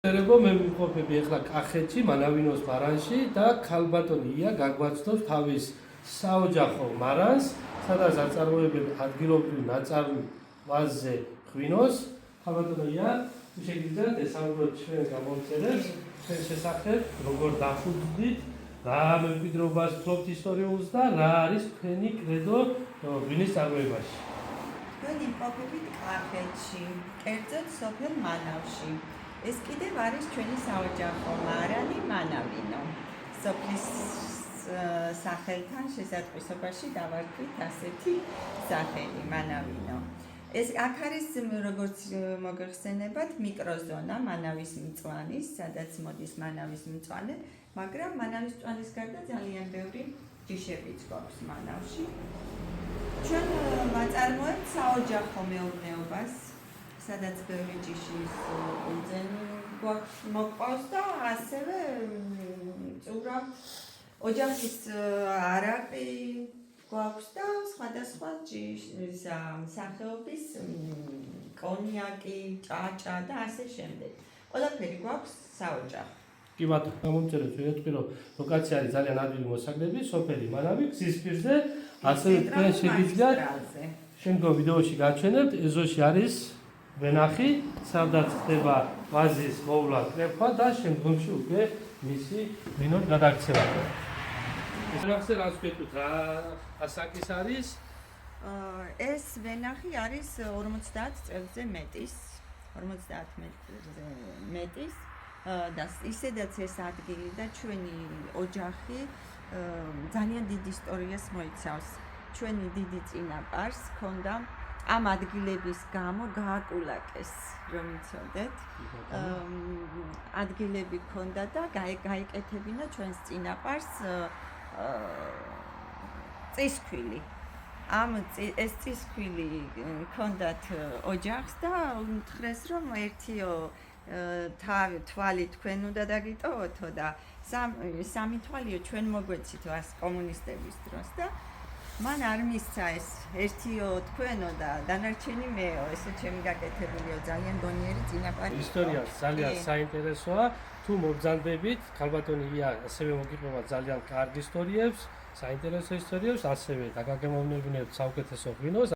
ერებო მე ვიმყოფები ახლა კახეთში, მანავინოს მარანში და ქალბატონია გაგვაცნობს თავის საოჯახო მარანს, სადაც აწარმოებენ ადგილობრივ ნაწარმი ვაზზე ღვინოს. ქალბატონია, შეგიძლიათ ესაუბროთ ჩვენ გამომწერებს, ჩვენ შესახებ, როგორ დახუძვდით, რა მემკვიდრეობას ფლობთ ისტორიულს და რა არის თქვენი კრედო ღვინის წარმოებაში. თქვენ იმყოფებით კახეთში, კერძოდ სოფელ მანავში. ეს კიდევ არის ჩვენი საოჯახო მარანი მანავინო. სოფლის სახელთან შესატყვისობაში დავარქვით ასეთი სახელი მანავინო. ეს აქ არის როგორც მოგეხსენებათ მიკროზონა მანავის მწვანის, სადაც მოდის მანავის მწვანე, მაგრამ მანავის მწვანის გარდა ძალიან ბევრი ჯიშებიც გვაქვს მანავში. ჩვენ ვაწარმოებთ საოჯახო მეურნეობას, სადაც ბევრი ჯიშის უძენი გვაქვს მოყავს და ასევე წურავ ოჯახის არაყი გვაქვს და სხვადასხვა სახეობის კონიაკი, ჭაჭა და ასე შემდეგ. ყველაფერი გვაქვს საოჯახო. კი ბატონო, გამომწერეთ, ვიტყვი რომ ლოკაცია არის ძალიან ადვილი მოსაგრები, სოფელი მანავი, გზის პირზე, ასევე თქვენ შეგიძლიათ შემდგომ ვიდეოში გაჩვენებთ, ეზოში არის ვენახი, სადაც ხდება ვაზის მოვლა, კრეფვა და შემდგომში უკვე მისი ღვინოს გადაქცევა. ეს ვენახზე რას ვიტყვით, რა ასაკის არის? ეს ვენახი არის 50 წელზე მეტის, 50 მეტრზე მეტის და ისედაც ეს ადგილი და ჩვენი ოჯახი ძალიან დიდ ისტორიას მოიცავს. ჩვენი დიდი წინაპარს ჰქონდა ამ ადგილების გამო გააკულაკეს, რომ იცოდეთ. ადგილები ჰქონდა და გაეკეთებინა ჩვენს წინაპარს წისქვილი. ეს წისქვილი ჰქონდათ ოჯახს და უთხრეს რომ ერთიო თვალი თქვენ უნდა დაგიტოვოთო და სამი თვალიო ჩვენ მოგვეცითო ას კომუნისტების დროს და მან არ მისცა ეს ერთიო თქვენო და დანარჩენი მეო, ესე ჩემი გაკეთებულიო ძალიან გონიერი წინაპარი. ისტორია ძალიან საინტერესოა. თუ მობრძანდებით, ქალბატონია ასევე მოგიყვება ძალიან კარგი ისტორიებს, საინტერესო ისტორიებს, ასევე დაგაგემოვნებინებთ საუკეთესო ღვინოს.